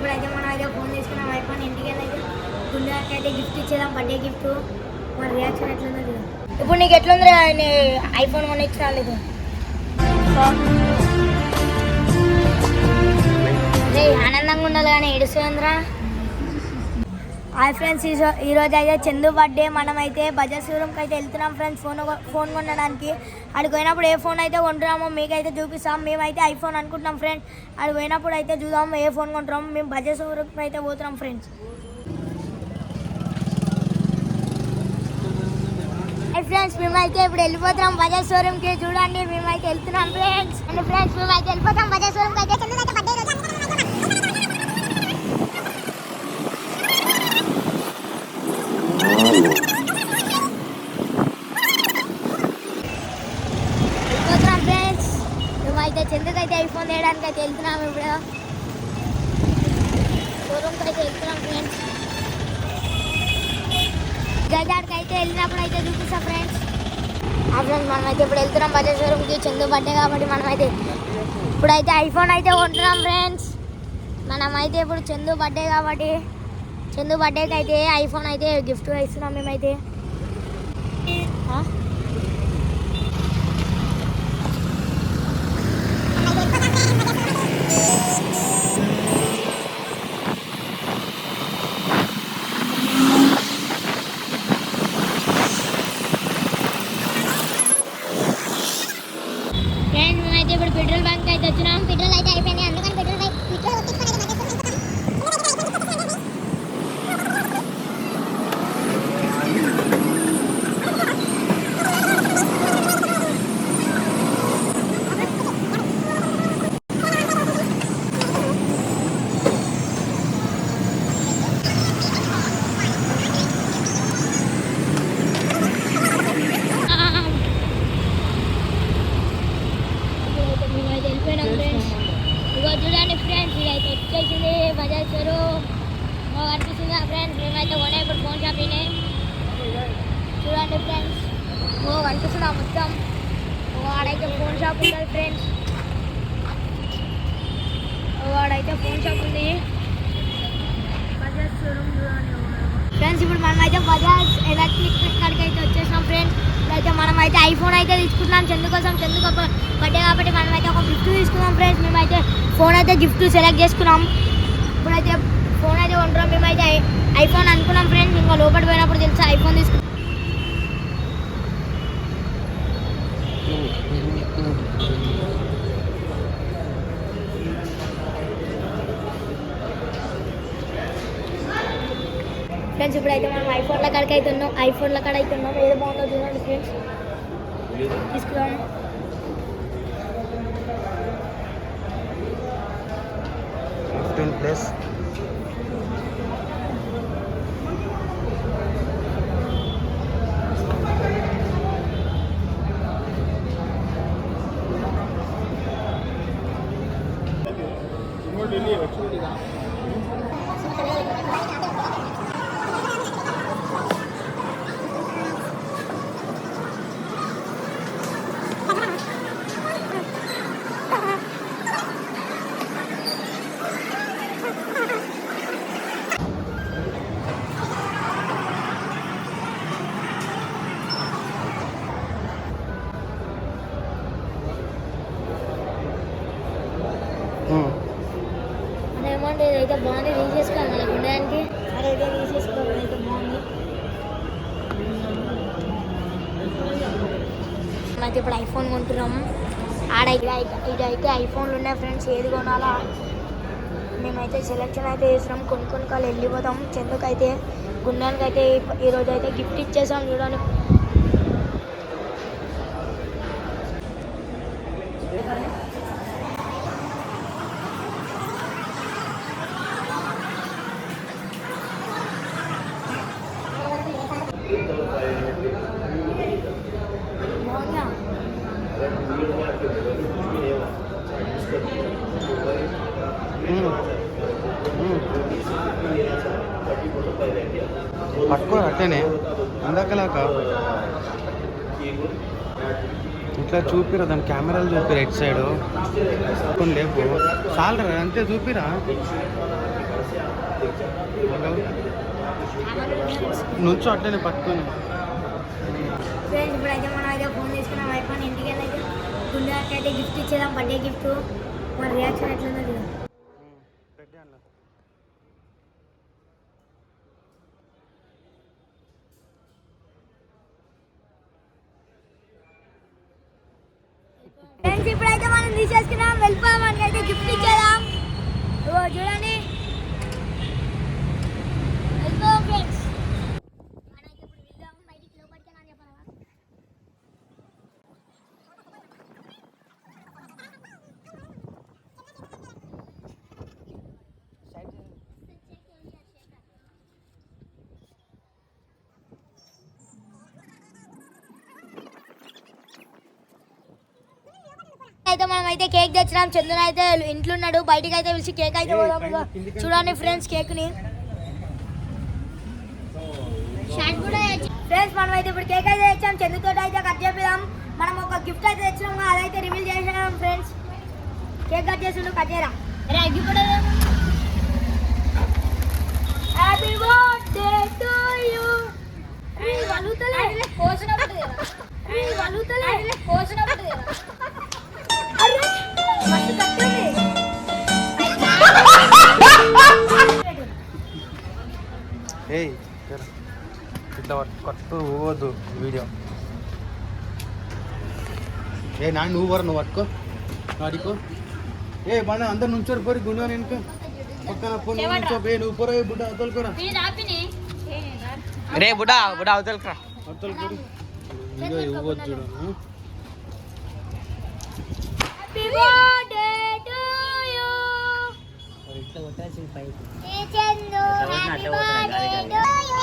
ఇప్పుడైతే మనం అయితే ఫోన్ తీసుకున్నాం ఐఫోన్. ఇంటికి అయితే గుండెకి అయితే గిఫ్ట్ ఇచ్చేదాం, బర్త్డే గిఫ్ట్. మన రియాక్షన్ ఎట్లుందో చూద్దాం. ఇప్పుడు నీకు ఎట్లుంది ఐఫోన్ కొని ఇచ్చిన నీకు? ఆనందంగా ఉండాలి కానీ ఏడుస్తుందిరా. హాయ్ ఫ్రెండ్స్, ఈరోజు అయితే చందు బర్త్డే. మనమైతే బజాజ్ షోరూమ్కి అయితే వెళ్తున్నాం ఫ్రెండ్స్ ఫోన్ కొనడానికి. అక్కడికి పోయినప్పుడు ఏ ఫోన్ అయితే కొంటున్నామో మీకైతే చూపిస్తాం. మేమైతే ఐఫోన్ అనుకుంటున్నాం ఫ్రెండ్స్. అక్కడికి పోయినప్పుడు అయితే చూద్దాం ఏ ఫోన్ కొంటున్నాం. మేము బజాజ్ షోరూమ్కి అయితే పోతున్నాం ఫ్రెండ్స్. ఫ్రెండ్స్ మేమైతే ఇప్పుడు వెళ్ళిపోతున్నాం బజాజ్ షోరూమ్కి. చూడండి మేమైతే వెళ్తున్నాం ఫ్రెండ్స్. అండ్ ఫ్రెండ్స్ మేమైతే వెళ్ళిపోతాం బజాజ్ షోరూమ్కి. అయితే అయితే చందుకైతే ఐఫోన్ వేయడానికి అయితే వెళ్తున్నాము. ఇప్పుడు షోరూమ్కి అయితే వెళ్తున్నాం ఫ్రెండ్స్. గజాడ్కి అయితే వెళ్ళినప్పుడు అయితే చూపిస్తాం ఫ్రెండ్స్. ఫ్రెండ్స్ మనమైతే ఇప్పుడు వెళ్తున్నాం బజాజ్ షోరూమ్కి. చందు బర్త్డే కాబట్టి మనమైతే ఇప్పుడైతే ఐఫోన్ అయితే కొంటున్నాం ఫ్రెండ్స్. మనమైతే ఇప్పుడు చందు బర్త్డే కాబట్టి చందు బర్త్డేకి అయితే ఐఫోన్ అయితే గిఫ్ట్గా ఇస్తున్నాం మేమైతే. మేమైతే ఇప్పుడు పెట్రోల్ బంక్ అయితే వచ్చినాం. పెట్రోల్ అయితే అయిపోయింది, అందుకని పెట్రోల్ చూడండి ఫ్రెండ్స్. ఇదైతే వచ్చేసింది బజాజ్ షోరూమ్. బాగా అనిపిస్తుంది ఫ్రెండ్స్. మేమైతే కొనే ఇప్పుడు ఫోన్ షాపింగ్. చూడండి ఫ్రెండ్స్, బాగా అనిపిస్తుందా మొత్తం. వాడైతే ఫోన్ షాప్ ఉంది ఫ్రెండ్స్. వాడైతే ఫోన్ షాప్ ఉంది బజాజ్ షోరూమ్. చూడండి ఫ్రెండ్స్, ఇప్పుడు మనమైతే బజాజ్ ఎలక్ట్రిక్ కాడికి అయితే వచ్చేసినాం ఫ్రెండ్స్. అయితే మనమైతే ఐఫోన్ అయితే తీసుకుంటున్నాం చందు కోసం. చందు బర్త్డే కాబట్టి మనమైతే ఒక గిఫ్ట్ తీసుకున్నాం ఫ్రెండ్స్. మేమైతే ఫోన్ అయితే గిఫ్ట్ సెలెక్ట్ చేసుకున్నాం. ఇప్పుడైతే ఫోన్ అయితే కొంటున్నాం. మేమైతే ఐఫోన్ అనుకున్నాం ఫ్రెండ్స్. ఇంకా లోపల పోయినప్పుడు తెలిసి ఐఫోన్ తీసుకున్నాం. ఫ్రెండ్స్ ఇప్పుడైతే మనం ఐఫోన్ల కాడికి అయితే ఉన్నాం. ఐఫోన్ల కాడ అయితే ఉన్నాం. ఏదో బాగుందో చూడండి ఫ్రెండ్స్, తీసుకున్నాం. ప్లస్ ఏమంటే ఇదైతే బాగుంది, రీచ్ చేసుకోవాలి మనకు ఉండడానికి. అదైతే రీచ్ చేసుకోవాలి, అయితే బాగుంది. అయితే ఇప్పుడు ఐఫోన్ కొంటున్నాము. ఇదైతే ఐఫోన్లు ఉన్నాయి ఫ్రెండ్స్. ఏది కొనాలా మేమైతే సెలెక్షన్ అయితే చేసినాం. కొన్ని కాలు వెళ్ళిపోతాం. చందుకైతే గుండానికి అయితే ఈరోజు అయితే గిఫ్ట్ ఇచ్చేసాం. చూడండి పట్టుకోరు అట్టేనే ఇందాకలాక ఇట్లా చూపిరా, దాని కెమెరాలు చూపిరా ఎట్ సైడ్ కొన్ని లేపు చాలరా అంతే చూపిరా. నుంచో అట్లనే పట్టుకొని. ఫ్రెండ్స్ ఇప్పుడైతే మనం అయితే ఫోన్ తీసుకున్నాం ఐఫోన్. ఇంటికి వెళ్ళైతే గుండెకి అయితే గిఫ్ట్ ఇచ్చేదాం, బర్త్డే గిఫ్ట్. మన రియాక్షన్ ఎట్లుందో చూద్దాం. ఫ్రెండ్స్ ఇప్పుడైతే మనం తీసేసుకున్నాం, వెళ్ళిపోయాం. మనకైతే గిఫ్ట్ ఇచ్చేదాం. చూడండి వెళ్ళిపోయాం ఫ్రెండ్స్. మనైతే ఇప్పుడు వెళ్దాం బయటికి, లోపలికి అని చెప్పాలి. అయితే మనం అయితే కేక్ తెచ్చినాం. చంద్రుని అయితే ఇంట్లో ఉన్నాడు, బయటికి అయితే పిలిచి కేక్ అయితే పోదాం. చూడండి ఫ్రెండ్స్ కేక్ ని. ఫ్రెండ్స్ మనం అయితే ఇప్పుడు కేక్ అయితే తెచ్చాం, చంద్రుతో అయితే కట్ చేపిద్దాం. మనం ఒక గిఫ్ట్ అయితే తెచ్చినాము, అదైతే రివీల్ చేసినాం ఫ్రెండ్స్. కేక్ కట్ చేసి కట్ చేయరా. Happy birthday to you. వలుతలే పోసిన పడదు కదా, వలుతలే పోసిన పడదు కదా. అరే మస్తు కట్టింది. ఏయ్ ఇట్లా కట్టు పోవద్దు వీడియో. ఏ నా నువ్వు వర నువ్వు పట్టుకో, అడికో. ఏ మన అందరు నుంచోరు పోరి గుండె వెనుక పక్కన ఫోన్ నుంచో. నువ్వు పోరా బుడ్డ అవతలకురా. రే బుడ్డ బుడ్డ అవతలకురా. అవతలకురా వీడియో ఇవ్వద్దు చూడు. Happy birthday to you. ఇట్లా కొట్టాల్సింది పై ఏ Chandu happy birthday to you.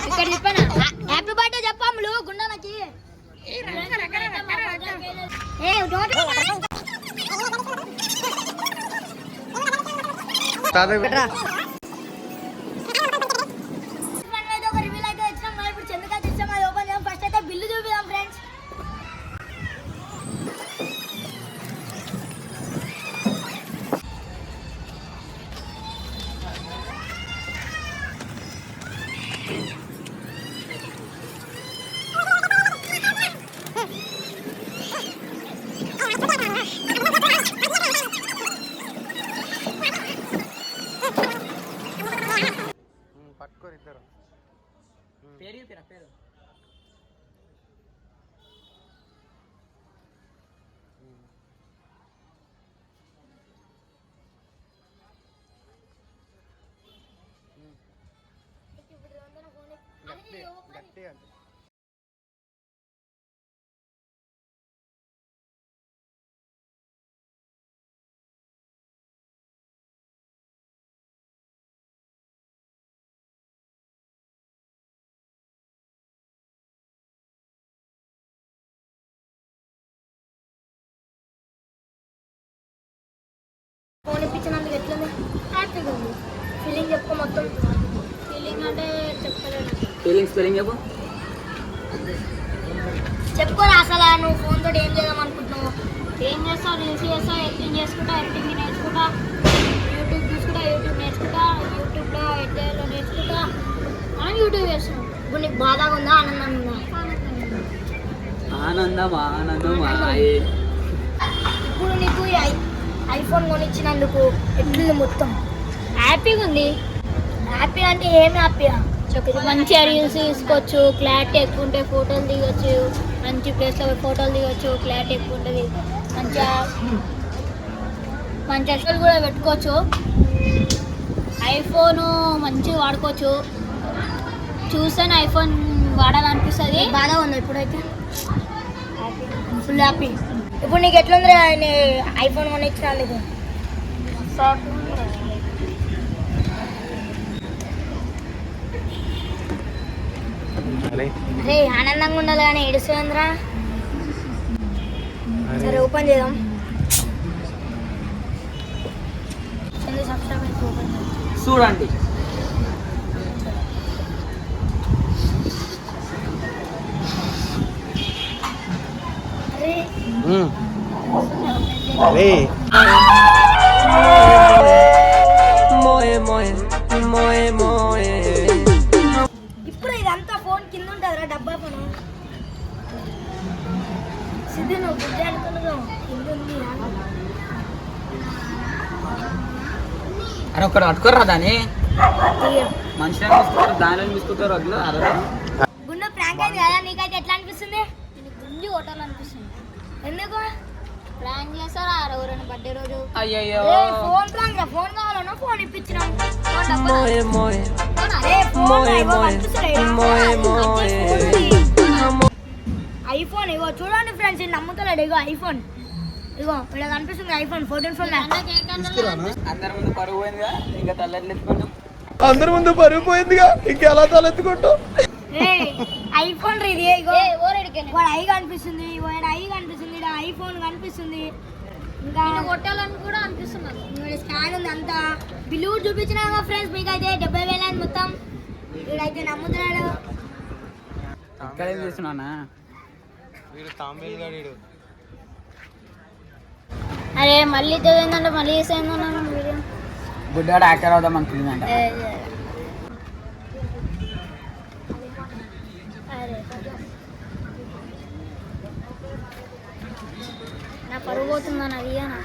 ఇక్కడ చెప్పాను హ్యాపీ బర్త్డే చెప్పాములు గుండెలకి. ఒక రివీల్ అయితే వచ్చినాం. ఇప్పుడు చంద్రకాంత్ ఇచ్చాం, అది ఓపెన్ చేద్దాం. ఫస్ట్ అయితే బిల్లు చూపిద్దాం ఫ్రెండ్స్. పట్టుకోరు ఇద్దరు. పేరు పేరు పేరు గట్టి అంటే ఫోన్ ఇప్పించినందుకు ఎట్లుంది? హ్యాపీగా ఉంది. ఫీలింగ్ చెప్పు మొత్తం. ఫీలింగ్ అంటే చెప్పలేను. ఫీలింగ్ స్పెల్లింగ్ చెప్పు. చెప్పుకోరా అసలు నువ్వు ఫోన్ తోటి ఏం చేద్దాం అనుకుంటున్నావు? ఏం చేస్తావు? రీల్స్ చేస్తావు, ఎడిటింగ్ చేసుకుంటా, ఎడిటింగ్ నేర్చుకుంటా, యూట్యూబ్ చూసుకుంటా, యూట్యూబ్ నేర్చుకుంటా, యూట్యూబ్లో ఎడ్ చేయాలో నేర్చుకుంటా, మనం యూట్యూబ్ చేస్తాం. ఇప్పుడు నీకు బాధగా ఉందా, ఆనందంగా ఉందా? ఆనందం ఆనందం. ఇప్పుడు నీకు ఐఫోన్ కొనిచ్చినందుకు ఎట్లుంది మొత్తం? హ్యాపీగా ఉంది. హ్యాపీ అంటే ఏం హ్యాపీగా? మంచిగా రీల్స్ తీసుకోవచ్చు, క్లారిటీ ఎక్కువ ఉంటే ఫోటోలు దిగొచ్చు, మంచి ప్లేస్లో ఫోటోలు దిగొచ్చు, క్లారిటీ ఎక్కువ ఉంటుంది, మంచిగా మంచి అక్షరాలు కూడా పెట్టుకోవచ్చు. ఐఫోను మంచిగా వాడుకోవచ్చు. చూస్తేనే ఐఫోన్ వాడాలనిపిస్తుంది. బాగా ఉంది ఇప్పుడైతే, ఫుల్ హ్యాపీ. ఇప్పుడు నీకు ఎట్లుంది ఐఫోన్ కొని ఇచ్చినందుకు? అరే ఆనందంగా ఉండాలి కానీ ఏడుస్తుందిరా. సరే ఓపెన్ చేద్దాం. చూడండి. అరే ఇప్పుడు ఇదంతా ఫోన్ కింద ఉంటుందిరా, డబ్బా ఫోన్. సిద్ధు నువ్వు బుద్ధి అనుకున్నావు, కింద ఉంది. అరే ఒక్కడు పట్టుకోర్రా దాన్ని. మనుషులను తీసుకుంటారు, దానిలో తీసుకుంటారు. అట్లా అరే గుండె ప్రాంక్ అయింది కదా, నీకైతే ఎట్లా అనిపిస్తుంది? గుంజి కొట్టాలనిపిస్తుంది. ఎందుకు ప్రాంక్ చేస్తారా ఎవరైనా బర్త్డే రోజు? అయ్యయ్యో ఫోన్ ప్రాంక్, ఫోన్ కావాలన్నా ఫోన్ ఇప్పించినాం. ఐఫోన్ ఇగో చూడండి ఫ్రెండ్స్, ఇది నమ్ముతలేడు. ఇగో ఐఫోన్, ఇగో ఇలా కనిపిస్తుంది ఐఫోన్ 14 Pro. అందరి ముందు పరుగు పోయిందిగా, ఇంకా తల్లెత్తుకుంటాం. అందరి ముందు పరుగు పోయిందిగా, ఇంకెలా తలెత్తుకుంటాం? ఐఫోన్ ఇది. ఇగో వాడు ఐ కనిపిస్తుంది, వాడు ఐ కనిపిస్తుంది, ఇక్కడ ఐఫోన్ కనిపిస్తుంది. ఇంకా కొట్టాలని కూడా అనిపిస్తుంది. స్కాన్ ఉంది అంతా. బిల్లు చూపించినా ఫ్రెండ్స్ మీకు అయితే 70,000 మొత్తం. వీడైతే నమ్ముతున్నాడు. ఇక్కడ ఏం చేస్తున్నానా? అరే మళ్ళీ తెలియదంటే మళ్ళీ చేసేందన్నా వీడియో. బుడ్డాడు యాక్టర్ అవుదాం అనుకుంటుందంట. నా పరుగు పోతుందని అడిగానా?